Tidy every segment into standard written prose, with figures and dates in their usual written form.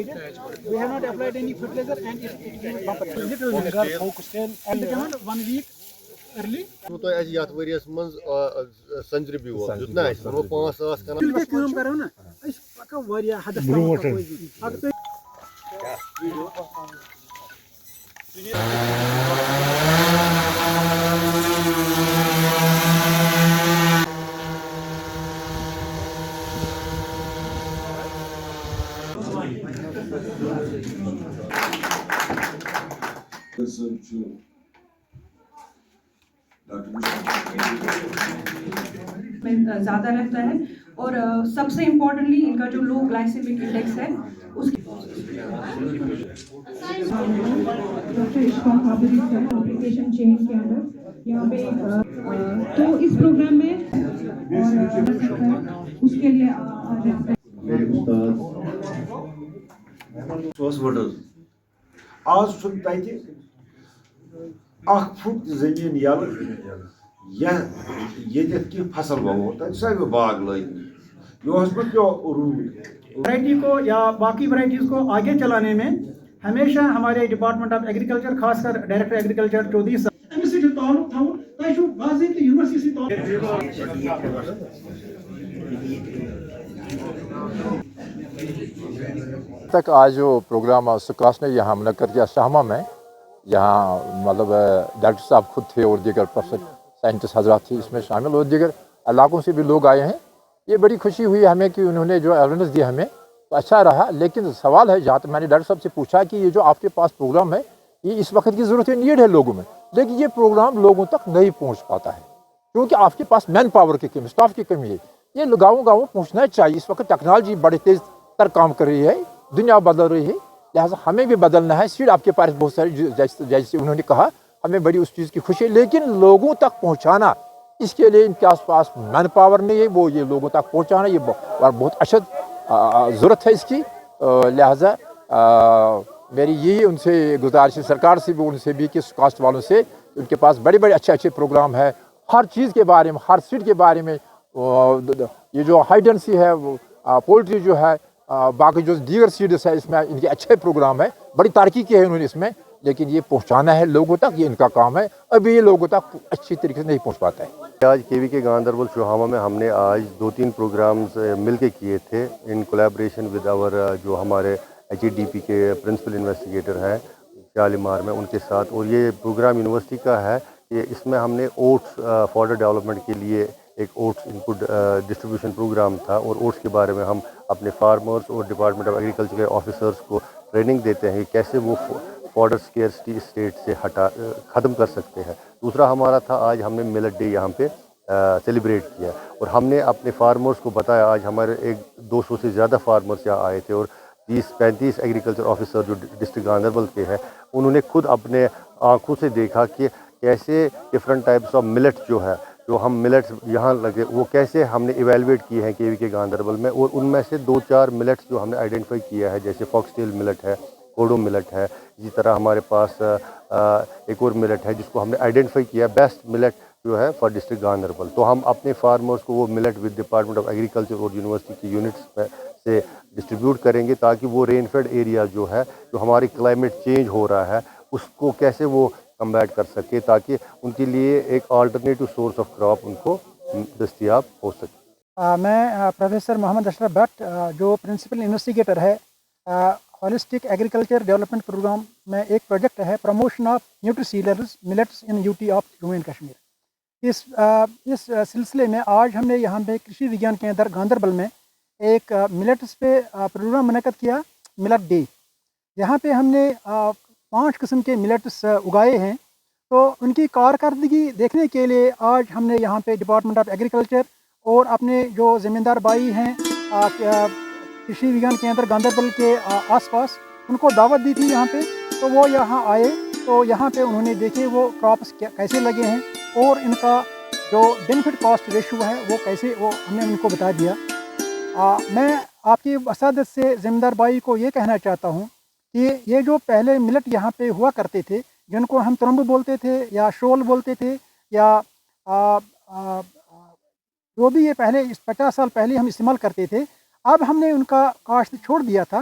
needed. We have not applied any fertilizer and it will bumper. Little focused in and 1 week early. تو اَسہِ یَتھ ؤریَس منٛز سنجرِ be equal دیُت نا اَسہِ ووٚنمو 5,000 کَنال تیٚلہِ کٲم کَرو نا أسۍ پَکو واریاہ حدس تام اگر تُہۍ میں زیادہ رہتا ہے اور سب سے امپورٹنٹلی ان کا جو لو گلائسیمک انڈیکس ہے اس کی اپلیکیشن چین کے اندر یہاں پہ تو اس پروگرام میں اور اس کے لیے آج چھُنہٕ تَتہِ اکھ فُٹ زٔمیٖن یَلہٕ ییٚتٮ۪تھ کینٛہہ فصل وَوو تَتہِ سٲری باغ لٲگۍ یِہُس پٮ۪ٹھ پیوٚو روٗد ورائٹی کو یا باقی ورائٹیز کو آگے چلانے میں ہمیشہ ہمارے ڈپارٹمنٹ آف ایگریکلچر خاص کر ڈائریکٹر ایگریکلچر چودھری صاحب امس سۭتۍ تعلق تھاوُن تۄہہِ چھُو باضٲبطہٕ یونیورسٹی تک آج جو پروگرام سکاس نے یہاں منعقد کیا شاہمہ میں یہاں مطلب ڈاکٹر صاحب خود تھے اور دیگر پروفیسر سائنٹسٹ حضرات تھے اس میں شامل اور دیگر علاقوں سے بھی لوگ آئے ہیں. یہ بڑی خوشی ہوئی ہمیں کہ انہوں نے جو اویئرنیس دی ہمیں تو اچھا رہا. لیکن سوال ہے جہاں تک میں نے ڈاکٹر صاحب سے پوچھا کہ یہ جو آپ کے پاس پروگرام ہے یہ اس وقت کی ضرورت ہے نیڈ ہے لوگوں میں لیکن یہ پروگرام لوگوں تک نہیں پہنچ پاتا ہے کیونکہ آپ کے پاس مین پاور کی کمی اسٹاف کی کمی ہے. یہ گاؤں پہنچنا چاہیے. اس وقت ٹیکنالوجی بڑے تیز تر کام کر رہی ہے دنیا بدل رہی ہے لہٰذا ہمیں بھی بدلنا ہے. سیٹ آپ کے پاس بہت ساری جیسے انہوں نے کہا ہمیں بڑی اس چیز کی خوشی ہے لیکن لوگوں تک پہنچانا اس کے لیے ان کے آس پاس مین پاور نہیں ہے وہ یہ لوگوں تک پہنچانا یہ بہت اشد ضرورت ہے اس کی. لہٰذا میری یہی ان سے گزارش ہے سرکار سے بھی ان سے بھی کہ کاسٹ والوں سے ان کے پاس بڑے بڑے اچھے پروگرام ہے ہر چیز کے بارے میں ہر سیٹ کے بارے میں. یہ جو ہائی ڈینسی ہے پولٹری جو ہے باقی جو دیگر سیڈس ہے اس میں ان کے اچھے پروگرام ہے بڑی ترقی کی ہے انہوں نے اس میں لیکن یہ پہنچانا ہے لوگوں تک یہ ان کا کام ہے. ابھی یہ لوگوں تک اچھی طریقے سے نہیں پہنچ پاتا ہے. آج KVK گاندربل شوہامہ میں ہم نے آج 2-3 پروگرامز مل کے کیے تھے ان کولیبریشن ود آور جو ہمارے HEDP کے پرنسپل انویسٹیگیٹر ہیں شالیمار میں ان کے ساتھ. اور یہ پروگرام یونیورسٹی کا ہے کہ اس میں ہم نے اوٹس فارڈر ڈیولپمنٹ کے لیے ایک اوٹس انپٹ ڈسٹریبیوشن پروگرام تھا اور اوٹس کے بارے میں ہم اپنے فارمرز اور ڈپارٹمنٹ آف ایگریکلچر کے آفیسرز کو ٹریننگ دیتے ہیں کیسے وہ فارڈر اسکیئرسٹی اسٹیٹ سے ختم کر سکتے ہیں. دوسرا ہمارا تھا آج ہم نے ملٹ ڈے یہاں پہ سیلیبریٹ کیا اور ہم نے اپنے فارمرز کو بتایا. آج ہمارے 200 سے زیادہ فارمرز یہاں آئے تھے اور 30-35 ایگریکلچر آفیسر جو ڈسٹرکٹ گاندربل کے ہیں انہوں نے خود اپنے آنکھوں سے دیکھا کہ کیسے ڈفرینٹ ٹائپس آف ملٹ جو ہے جو ہم ملٹس یہاں لگے وہ کیسے ہم نے ایویلویٹ کیے ہیں KVK گاندربل میں. اور ان میں سے 2-4 ملٹس جو ہم نے آئیڈینٹیفائی کیا ہے جیسے فاکس ٹیل ملٹ ہے کوڈو ملٹ ہے. اسی طرح ہمارے پاس ایک اور ملٹ ہے جس کو ہم نے آئیڈینٹیفائی کیا بیسٹ ملٹ جو ہے فار ڈسٹرکٹ گاندربل. تو ہم اپنے فارمرز کو وہ millet with department of agriculture اور یونیورسٹی کی یونٹس میں سے ڈسٹریبیوٹ کریں گے تاکہ وہ رین فیڈ ایریا جو ہے جو ہماری کلائمیٹ چینج ہو رہا ہے اس کو کیسے وہ کمبیٹ کر سکے تاکہ ان کے لیے ایک آلٹرنیٹو سورس آف کراپ ان کو دستیاب ہو سکے. میں پروفیسر محمد اشرف بٹ جو پرنسپل انویسٹیگیٹر ہے ہولسٹک ایگریکلچر ڈیولپمنٹ پروگرام میں ایک پروجیکٹ ہے promotion of nutricereals millets in UT of Jammu and Kashmir. اس سلسلے میں آج ہم نے یہاں پہ کرشی وگیان کیندر گاندربل میں ایک ملٹس پہ پروگرام منعقد کیا ملٹ ڈے. یہاں پہ ہم نے 5 قسم کے ملٹس اگائے ہیں. تو ان کی کارکردگی دیکھنے کے لیے آج ہم نے یہاں پہ ڈپارٹمنٹ آف ایگریکلچر اور اپنے جو زمیندار بھائی ہیں کرشی وگیان کیندر گاندربل کے آس پاس ان کو دعوت دی تھی یہاں پہ. تو وہ یہاں آئے تو یہاں پہ انہوں نے دیکھے وہ کراپس کیسے لگے ہیں اور ان کا جو بینیفٹ کاسٹ ریشو ہے وہ کیسے وہ ہم نے ان کو بتا دیا. میں آپ کی وسادت سے زمیندار بھائی کو یہ کہنا چاہتا ہوں کہ یہ جو پہلے ملٹ یہاں پہ ہوا کرتے تھے جن کو ہم ترمبو بولتے تھے یا شول بولتے تھے یا جو بھی یہ پہلے 50 سال پہلے ہم استعمال کرتے تھے اب ہم نے ان کا کاشت چھوڑ دیا تھا.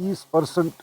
30%